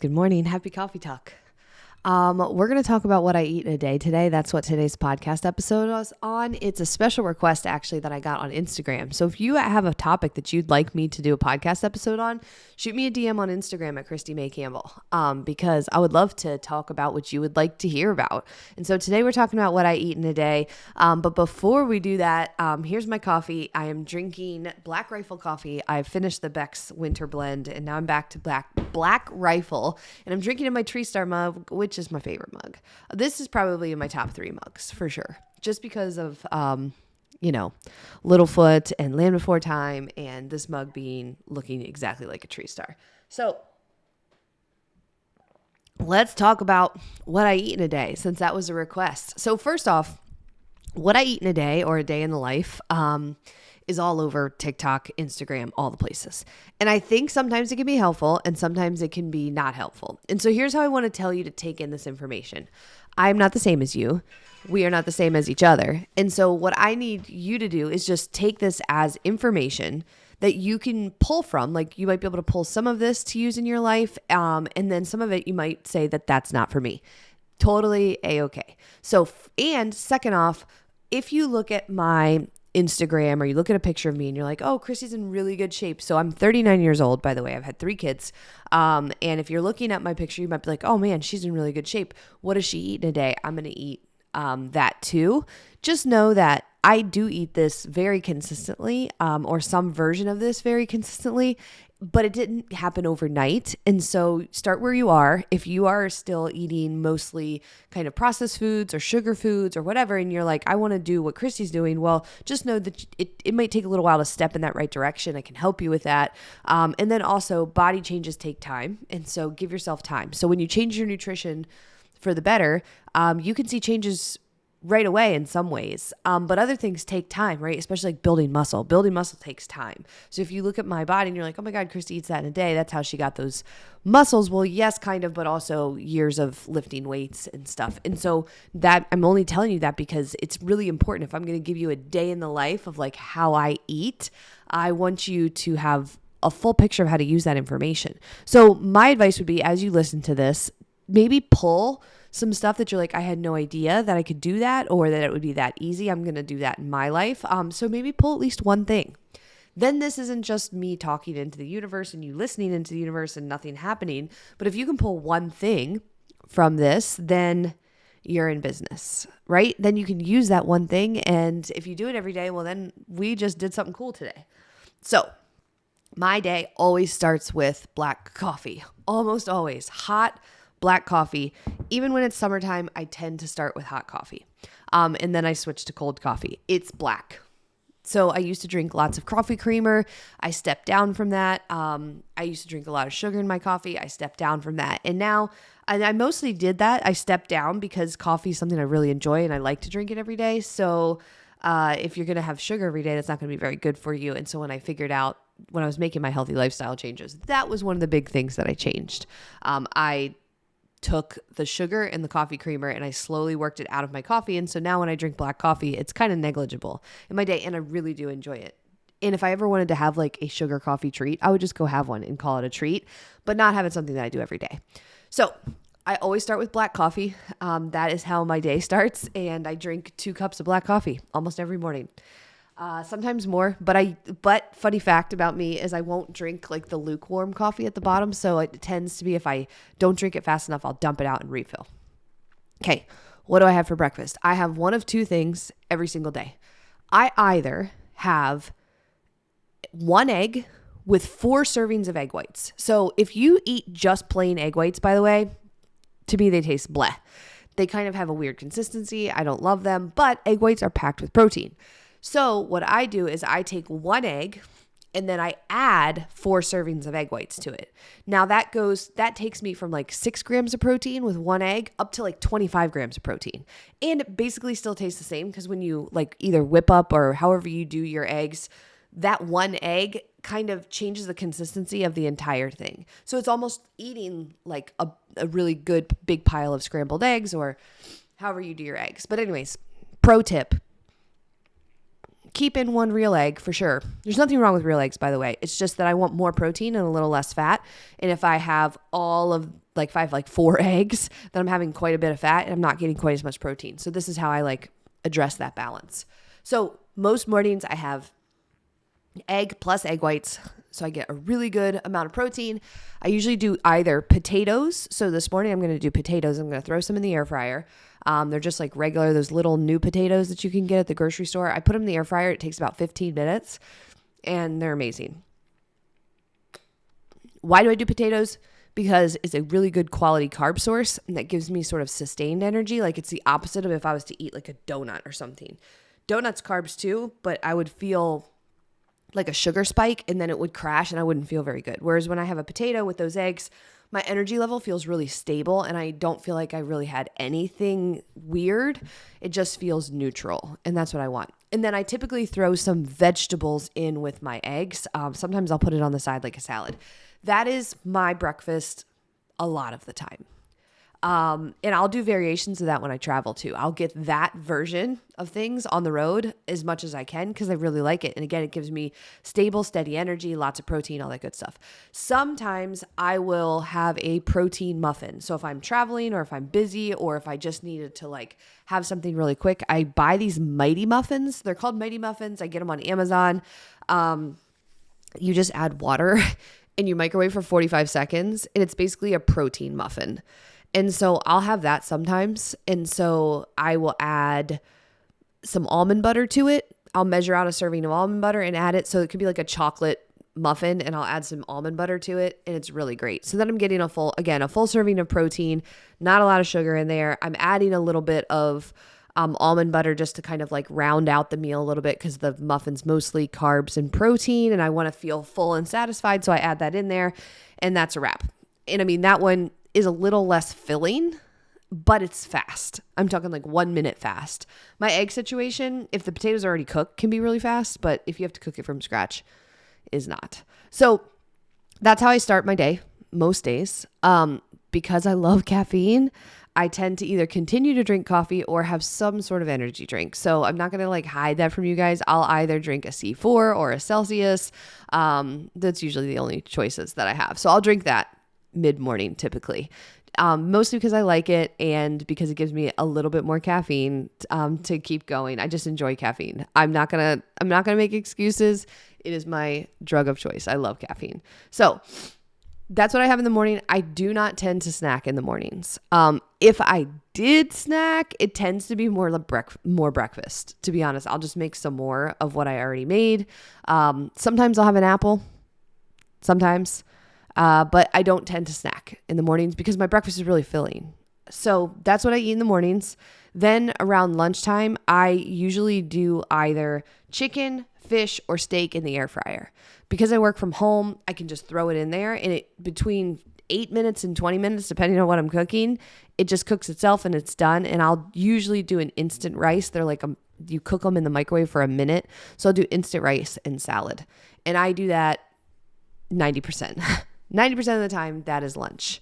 Good morning. Happy coffee talk. We're going to talk about what I eat in a day today. That's what today's podcast episode is on. It's a special request actually that I got on Instagram. So if you have a topic that you'd like me to do a podcast episode on, shoot me a DM on Instagram at Christy May Campbell, because I would love to talk about what you would like to hear about. And so today we're talking about what I eat in a day. But before we do that, here's my coffee. I am drinking Black Rifle coffee. I've finished the Beck's Winter Blend and now I'm back to Black Rifle, and I'm drinking in my Tree Star mug, which is my favorite mug. This is probably in my top 3 mugs for sure, just because of Littlefoot and Land Before Time, and this mug looking exactly like a Tree Star. So let's talk about what I eat in a day, since that was a request. So first off, what I eat in a day, or a day in the life, is all over TikTok, Instagram, all the places. And I think sometimes it can be helpful and sometimes it can be not helpful. And so here's how I want to tell you to take in this information. I'm not the same as you. We are not the same as each other. And so what I need you to do is just take this as information that you can pull from. Like, you might be able to pull some of this to use in your life. And then some of it, you might say that that's not for me. Totally A-okay. So, and second off, if you look at my Instagram or you look at a picture of me and you're like, oh, Chrissy's in really good shape. So I'm 39 years old, by the way. I've had 3 kids. And if you're looking at my picture, you might be like, oh man, she's in really good shape. What does she eat in a day? I'm going to eat that too. Just know that I do eat this very consistently, or some version of this very consistently, but it didn't happen overnight. And so start where you are. If you are still eating mostly kind of processed foods or sugar foods or whatever, and you're like, I want to do what Christy's doing, well, just know that it might take a little while to step in that right direction. I can help you with that. And then also, body changes take time. And so give yourself time. So when you change your nutrition for the better, you can see changes right away in some ways. But other things take time, right? Especially like building muscle. Building muscle takes time. So if you look at my body and you're like, oh my God, Christy eats that in a day, that's how she got those muscles. Well, yes, kind of, but also years of lifting weights and stuff. And so that, I'm only telling you that because it's really important. If I'm going to give you a day in the life of like how I eat, I want you to have a full picture of how to use that information. So my advice would be, as you listen to this, maybe pull some stuff that you're like, I had no idea that I could do that, or that it would be that easy. I'm going to do that in my life. So maybe pull at least one thing. Then this isn't just me talking into the universe and you listening into the universe and nothing happening. But if you can pull one thing from this, then you're in business, right? Then you can use that one thing. And if you do it every day, well, then we just did something cool today. So my day always starts with black coffee, almost always hot black coffee. Even when it's summertime, I tend to start with hot coffee. And then I switch to cold coffee. It's black. So I used to drink lots of coffee creamer. I stepped down from that. I used to drink a lot of sugar in my coffee. I stepped down from that. And now, and I mostly did that. I stepped down because coffee is something I really enjoy and I like to drink it every day. So if you're going to have sugar every day, that's not going to be very good for you. And so when I figured out, when I was making my healthy lifestyle changes, that was one of the big things that I changed. I took the sugar and the coffee creamer and I slowly worked it out of my coffee. And so now when I drink black coffee, it's kind of negligible in my day and I really do enjoy it. And if I ever wanted to have like a sugar coffee treat, I would just go have one and call it a treat, but not have it something that I do every day. So I always start with black coffee. That is how my day starts. And I drink 2 cups of black coffee almost every morning. Sometimes more, but funny fact about me is I won't drink like the lukewarm coffee at the bottom. So it tends to be, if I don't drink it fast enough, I'll dump it out and refill. Okay. What do I have for breakfast? I have one of 2 things every single day. I either have 1 egg with 4 servings of egg whites. So if you eat just plain egg whites, by the way, to me, they taste bleh. They kind of have a weird consistency. I don't love them, but egg whites are packed with protein. So what I do is I take 1 egg and then I add 4 servings of egg whites to it. Now that takes me from like 6 grams of protein with 1 egg up to like 25 grams of protein. And it basically still tastes the same because when you like either whip up or however you do your eggs, that 1 egg kind of changes the consistency of the entire thing. So it's almost eating like a really good big pile of scrambled eggs or however you do your eggs. But anyways, pro tip. keep in one real egg for sure. There's nothing wrong with real eggs, by the way. It's just that I want more protein and a little less fat. And if I have if I have like 4 eggs, then I'm having quite a bit of fat and I'm not getting quite as much protein. So this is how I like address that balance. So most mornings I have egg plus egg whites. So I get a really good amount of protein. I usually do either potatoes. So this morning I'm going to do potatoes. I'm going to throw some in the air fryer. They're just like regular, those little new potatoes that you can get at the grocery store. I put them in the air fryer. It takes about 15 minutes and they're amazing. Why do I do potatoes? Because it's a really good quality carb source and that gives me sort of sustained energy. Like it's the opposite of if I was to eat like a donut or something. Donuts carbs too, but I would feel like a sugar spike and then it would crash and I wouldn't feel very good. Whereas when I have a potato with those eggs, my energy level feels really stable and I don't feel like I really had anything weird. It just feels neutral and that's what I want. And then I typically throw some vegetables in with my eggs. Sometimes I'll put it on the side like a salad. That is my breakfast a lot of the time. And I'll do variations of that when I travel too. I'll get that version of things on the road as much as I can because I really like it. And again, it gives me stable, steady energy, lots of protein, all that good stuff. Sometimes I will have a protein muffin. So if I'm traveling or if I'm busy or if I just needed to like have something really quick, I buy these Mighty Muffins. They're called Mighty Muffins. I get them on Amazon. You just add water and you microwave for 45 seconds and it's basically a protein muffin. And so I'll have that sometimes. And so I will add some almond butter to it. I'll measure out a serving of almond butter and add it. So it could be like a chocolate muffin and I'll add some almond butter to it. And it's really great. So then I'm getting a full serving of protein, not a lot of sugar in there. I'm adding a little bit of almond butter just to kind of like round out the meal a little bit because the muffin's mostly carbs and protein and I want to feel full and satisfied. So I add that in there and that's a wrap. And I mean, that one is a little less filling, but it's fast. I'm talking like 1 minute fast. My egg situation, if the potatoes are already cooked, can be really fast, but if you have to cook it from scratch, is not. So that's how I start my day most days. Because I love caffeine, I tend to either continue to drink coffee or have some sort of energy drink. So I'm not going to like hide that from you guys. I'll either drink a C4 or a Celsius. That's usually the only choices that I have. So I'll drink that mid-morning typically, mostly because I like it and because it gives me a little bit more caffeine to keep going. I just enjoy caffeine. I'm not gonna make excuses. It is my drug of choice. I love caffeine. So that's what I have in the morning. I do not tend to snack in the mornings. If I did snack, it tends to be more breakfast. To be honest, I'll just make some more of what I already made. Sometimes I'll have an apple. Sometimes. But I don't tend to snack in the mornings because my breakfast is really filling. So that's what I eat in the mornings. Then around lunchtime, I usually do either chicken, fish, or steak in the air fryer. Because I work from home, I can just throw it in there and between 8 minutes and 20 minutes, depending on what I'm cooking, it just cooks itself and it's done. And I'll usually do an instant rice. They're like, you cook them in the microwave for a minute. So I'll do instant rice and salad. And I do that 90%. 90% of the time, that is lunch.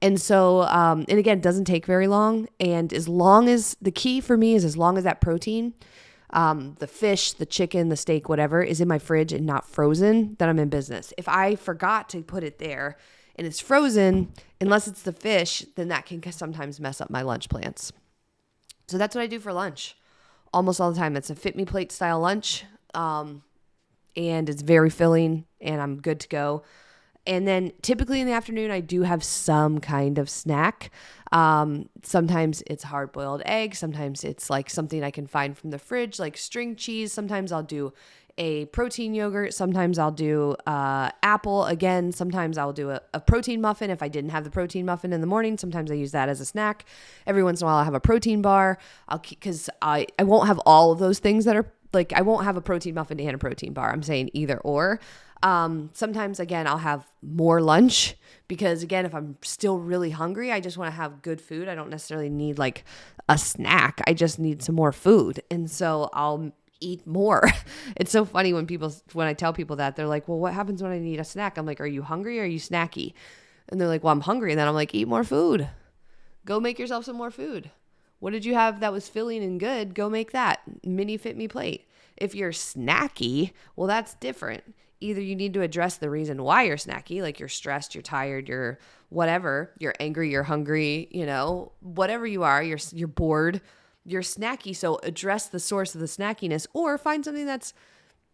And so, and again, it doesn't take very long. And the key for me is as long as that protein, the fish, the chicken, the steak, whatever is in my fridge and not frozen, then I'm in business. If I forgot to put it there and it's frozen, unless it's the fish, then that can sometimes mess up my lunch plans. So that's what I do for lunch almost all the time. It's a Fit Me Plate style lunch. And it's very filling and I'm good to go. And then typically in the afternoon, I do have some kind of snack. Sometimes it's hard-boiled eggs. Sometimes it's like something I can find from the fridge, like string cheese. Sometimes I'll do a protein yogurt. Sometimes I'll do apple. Again, sometimes I'll do a protein muffin if I didn't have the protein muffin in the morning. Sometimes I use that as a snack. Every once in a while, I'll have a protein bar. Because I won't have all of those things that are like, I won't have a protein muffin and a protein bar. I'm saying either or. Sometimes again, I'll have more lunch because again, if I'm still really hungry, I just want to have good food. I don't necessarily need like a snack. I just need some more food. And so I'll eat more. It's so funny when I tell people that they're like, well, what happens when I need a snack? I'm like, are you hungry or are you snacky? And they're like, well, I'm hungry. And then I'm like, eat more food. Go make yourself some more food. What did you have that was filling and good? Go make that mini Fit Me Plate. If you're snacky, well, that's different. Either you need to address the reason why you're snacky, like you're stressed, you're tired, you're whatever, you're angry, you're hungry, whatever you are, you're bored, you're snacky. So address the source of the snackiness, or find something that's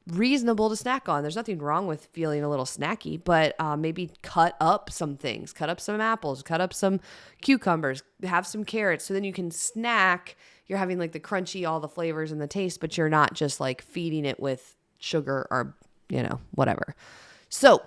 reasonable to snack on. There's nothing wrong with feeling a little snacky, but maybe cut up some things, cut up some apples, cut up some cucumbers, have some carrots. So then you can snack. You're having like the crunchy, all the flavors and the taste, but you're not just like feeding it with sugar or, whatever. So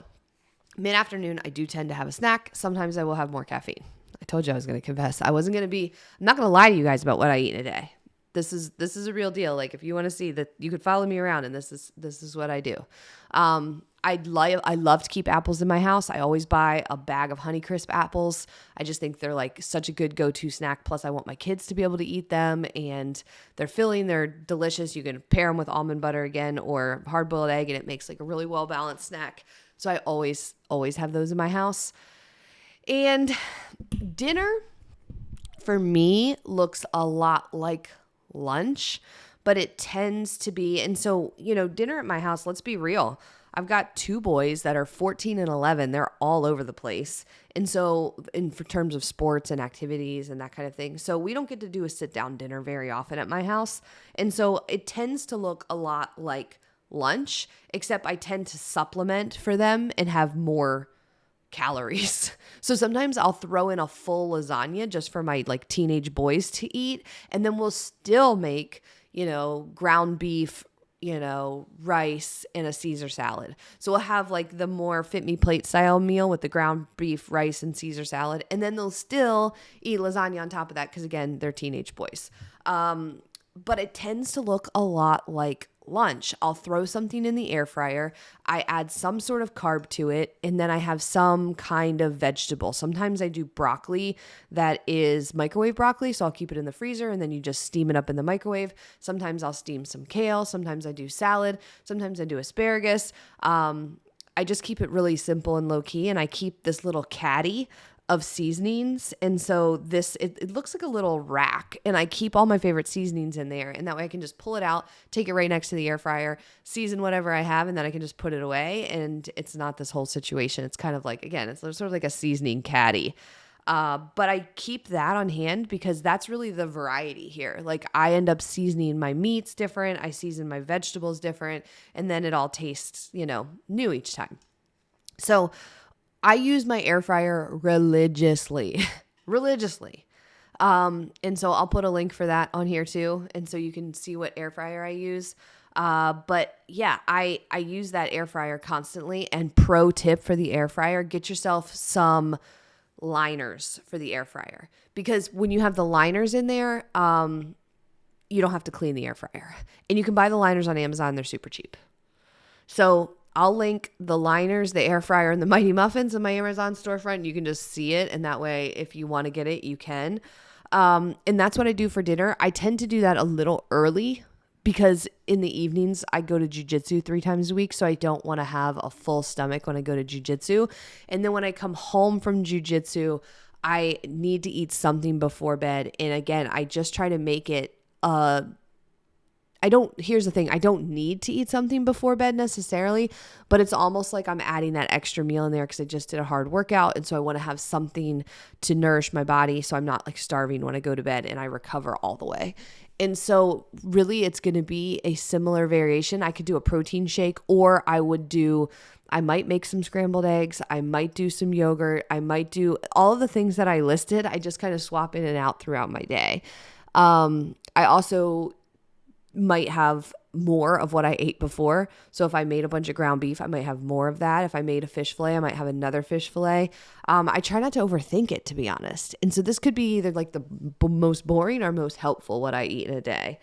mid-afternoon, I do tend to have a snack. Sometimes I will have more caffeine. I told you I was going to confess. I'm not going to lie to you guys about what I eat in a day. This is a real deal. Like if you want to see that, you could follow me around, and this is what I do. I love to keep apples in my house. I always buy a bag of Honeycrisp apples. I just think they're like such a good go-to snack. Plus I want my kids to be able to eat them, and they're filling, they're delicious. You can pair them with almond butter again, or hard-boiled egg, and it makes like a really well-balanced snack. So I always have those in my house. And dinner for me looks a lot like lunch, but it tends to be, and so, dinner at my house, let's be real. I've got 2 boys that are 14 and 11. They're all over the place. And so for terms of sports and activities and that kind of thing. So we don't get to do a sit down dinner very often at my house. And so it tends to look a lot like lunch, except I tend to supplement for them and have more calories. So sometimes I'll throw in a full lasagna just for my like teenage boys to eat. And then we'll still make, ground beef, rice and a Caesar salad. So we'll have like the more fit me plate style meal with the ground beef, rice, and Caesar salad. And then they'll still eat lasagna on top of that, because again, they're teenage boys. But it tends to look a lot like lunch. I'll throw something in the air fryer. I add some sort of carb to it, and then I have some kind of vegetable. Sometimes I do broccoli that is microwave broccoli, so I'll keep it in the freezer and then you just steam it up in the microwave. Sometimes I'll steam some kale. Sometimes I do salad. Sometimes I do asparagus. I just keep it really simple and low key, and I keep this little caddy of seasonings. And so it looks like a little rack, and I keep all my favorite seasonings in there. And that way I can just pull it out, take it right next to the air fryer, season whatever I have, and then I can just put it away. And it's not this whole situation. It's kind of like, again, it's sort of like a seasoning caddy. But I keep that on hand because that's really the variety here. Like I end up seasoning my meats different. I season my vegetables different, and then it all tastes, new each time. So I use my air fryer religiously. And so I'll put a link for that on here too. And so you can see what air fryer I use. But yeah, I use that air fryer constantly. And pro tip for the air fryer, get yourself some liners for the air fryer, because when you have the liners in there, you don't have to clean the air fryer, and you can buy the liners on Amazon. They're super cheap. So I'll link the liners, the air fryer, and the Mighty Muffins in my Amazon storefront. You can just see it. And that way, if you want to get it, you can. And that's what I do for dinner. I tend to do that a little early because in the evenings, I go to jujitsu 3 times a week. So I don't want to have a full stomach when I go to jujitsu. And then when I come home from jujitsu, I need to eat something before bed. And again, I just try to make it here's the thing, I don't need to eat something before bed necessarily, but it's almost like I'm adding that extra meal in there because I just did a hard workout. And so I want to have something to nourish my body so I'm not like starving when I go to bed and I recover all the way. And so really it's going to be a similar variation. I could do a protein shake, or I might make some scrambled eggs. I might do some yogurt. I might do all of the things that I listed. I just kind of swap in and out throughout my day. I also might have more of what I ate before. So if I made a bunch of ground beef, I might have more of that. If I made a fish fillet, I might have another fish fillet. I try not to overthink it, to be honest. And so this could be either like the most boring or most helpful what I eat in a day.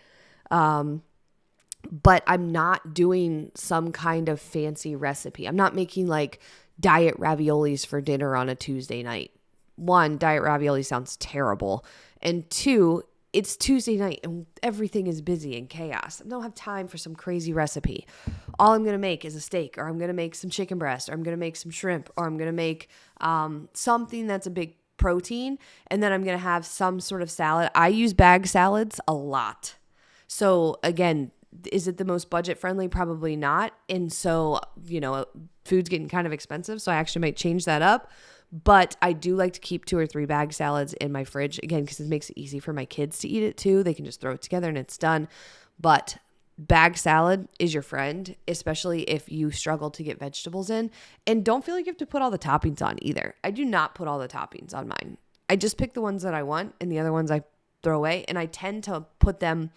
But I'm not doing some kind of fancy recipe. I'm not making like diet raviolis for dinner on a Tuesday night. 1, diet ravioli sounds terrible. And 2, it's Tuesday night and everything is busy and chaos. I don't have time for some crazy recipe. All I'm going to make is a steak, or I'm going to make some chicken breast, or I'm going to make some shrimp, or I'm going to make something that's a big protein. And then I'm going to have some sort of salad. I use bag salads a lot. So again, Is it the most budget friendly? Probably not. And so, food's getting kind of expensive. So I actually might change that up. But I do like to keep 2 or 3 bag salads in my fridge, again, because it makes it easy for my kids to eat it too. They can just throw it together and it's done. But bag salad is your friend, especially if you struggle to get vegetables in. And don't feel like you have to put all the toppings on either. I do not put all the toppings on mine. I just pick the ones that I want and the other ones I throw away. And I tend to put them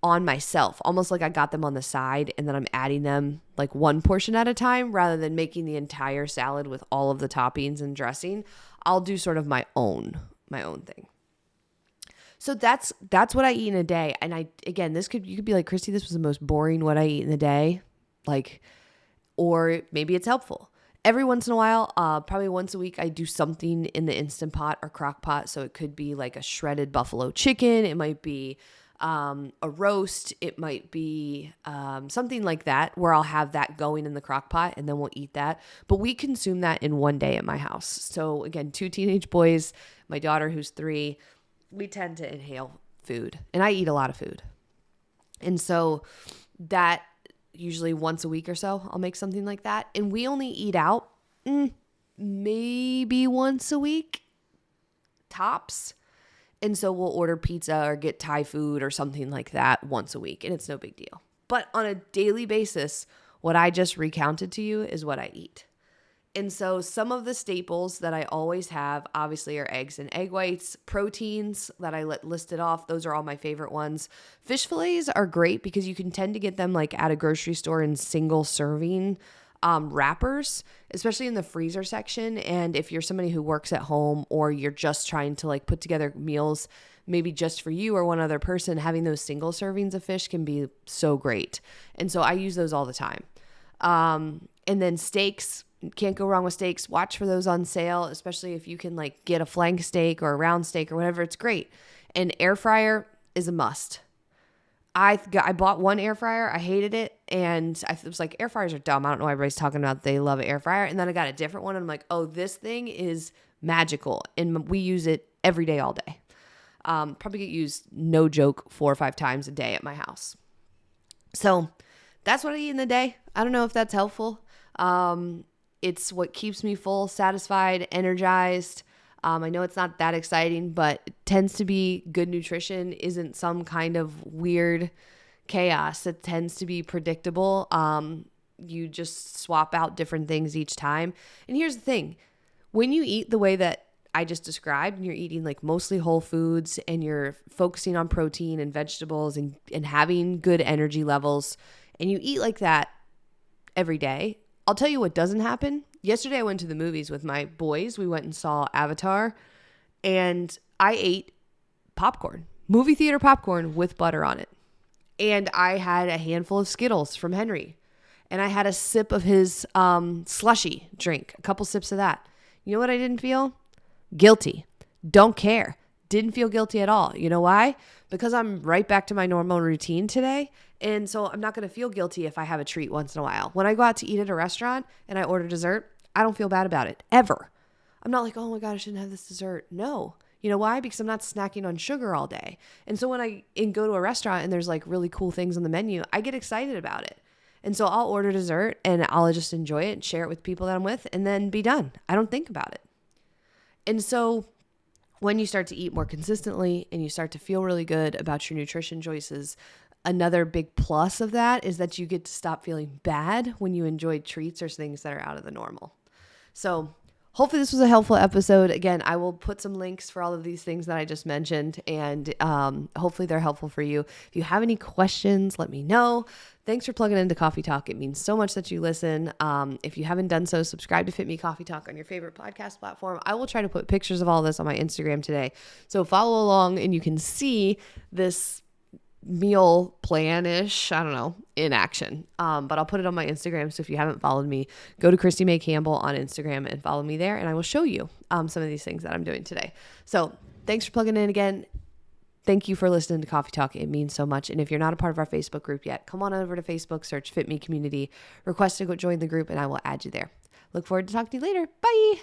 on myself, almost like I got them on the side and then I'm adding them like one portion at a time rather than making the entire salad with all of the toppings and dressing. I'll do sort of my own thing. So that's what I eat in a day. And you could be like, Christy, this was the most boring what I eat in a day. Or maybe it's helpful. Every once in a while, probably once a week, I do something in the Instant Pot or crock pot. So it could be like a shredded buffalo chicken. It might be a roast. It might be something like that where I'll have that going in the crock pot and then we'll eat that. But we consume that in one day at my house. So again, 2 teenage boys, my daughter who's 3, we tend to inhale food and I eat a lot of food. And so that usually once a week or so, I'll make something like that. And we only eat out maybe once a week, tops. And so we'll order pizza or get Thai food or something like that once a week. And it's no big deal. But on a daily basis, what I just recounted to you is what I eat. And so some of the staples that I always have obviously are eggs and egg whites, proteins that I listed off. Those are all my favorite ones. Fish fillets are great because you can tend to get them like at a grocery store in single serving wrappers, especially in the freezer section. And if you're somebody who works at home or you're just trying to like put together meals, maybe just for you or one other person, having those single servings of fish can be so great. And so I use those all the time. And then steaks, can't go wrong with steaks. Watch for those on sale, especially if you can like get a flank steak or a round steak or whatever. It's great. And air fryer is a must. I bought one air fryer. I hated it. And I was like, air fryers are dumb. I don't know why everybody's talking about they love an air fryer. And then I got a different one. And I'm like, oh, this thing is magical. And we use it every day, all day. Probably get used, no joke, 4 or 5 times a day at my house. So that's what I eat in the day. I don't know if that's helpful. It's what keeps me full, satisfied, energized. I know it's not that exciting, but it tends to be good nutrition. Isn't some kind of weird chaos. It tends to be predictable. You just swap out different things each time. And here's the thing. When you eat the way that I just described, and you're eating like mostly whole foods and you're focusing on protein and vegetables and having good energy levels, and you eat like that every day, I'll tell you what doesn't happen. Yesterday I went to the movies with my boys. We went and saw Avatar and I ate popcorn, movie theater popcorn with butter on it. And I had a handful of Skittles from Henry and I had a sip of his slushy drink, a couple sips of that. You know what I didn't feel? Guilty. Don't care. Didn't feel guilty at all. You know why? Because I'm right back to my normal routine today. And so I'm not going to feel guilty if I have a treat once in a while. When I go out to eat at a restaurant and I order dessert, I don't feel bad about it, ever. I'm not like, oh my God, I shouldn't have this dessert. No. You know why? Because I'm not snacking on sugar all day. And so when I go to a restaurant and there's like really cool things on the menu, I get excited about it. And so I'll order dessert and I'll just enjoy it and share it with people that I'm with and then be done. I don't think about it. And so when you start to eat more consistently and you start to feel really good about your nutrition choices, another big plus of that is that you get to stop feeling bad when you enjoy treats or things that are out of the normal. So hopefully this was a helpful episode. Again, I will put some links for all of these things that I just mentioned, and hopefully they're helpful for you. If you have any questions, let me know. Thanks for plugging into Coffee Talk. It means so much that you listen. If you haven't done so, subscribe to Fit Me Coffee Talk on your favorite podcast platform. I will try to put pictures of all this on my Instagram today. So follow along and you can see this meal plan-ish, I don't know, in action. But I'll put it on my Instagram. So if you haven't followed me, go to Christy May Campbell on Instagram and follow me there. And I will show you some of these things that I'm doing today. So thanks for plugging in again. Thank you for listening to Coffee Talk. It means so much. And if you're not a part of our Facebook group yet, come on over to Facebook, search Fit Me Community, request to go join the group, and I will add you there. Look forward to talking to you later. Bye.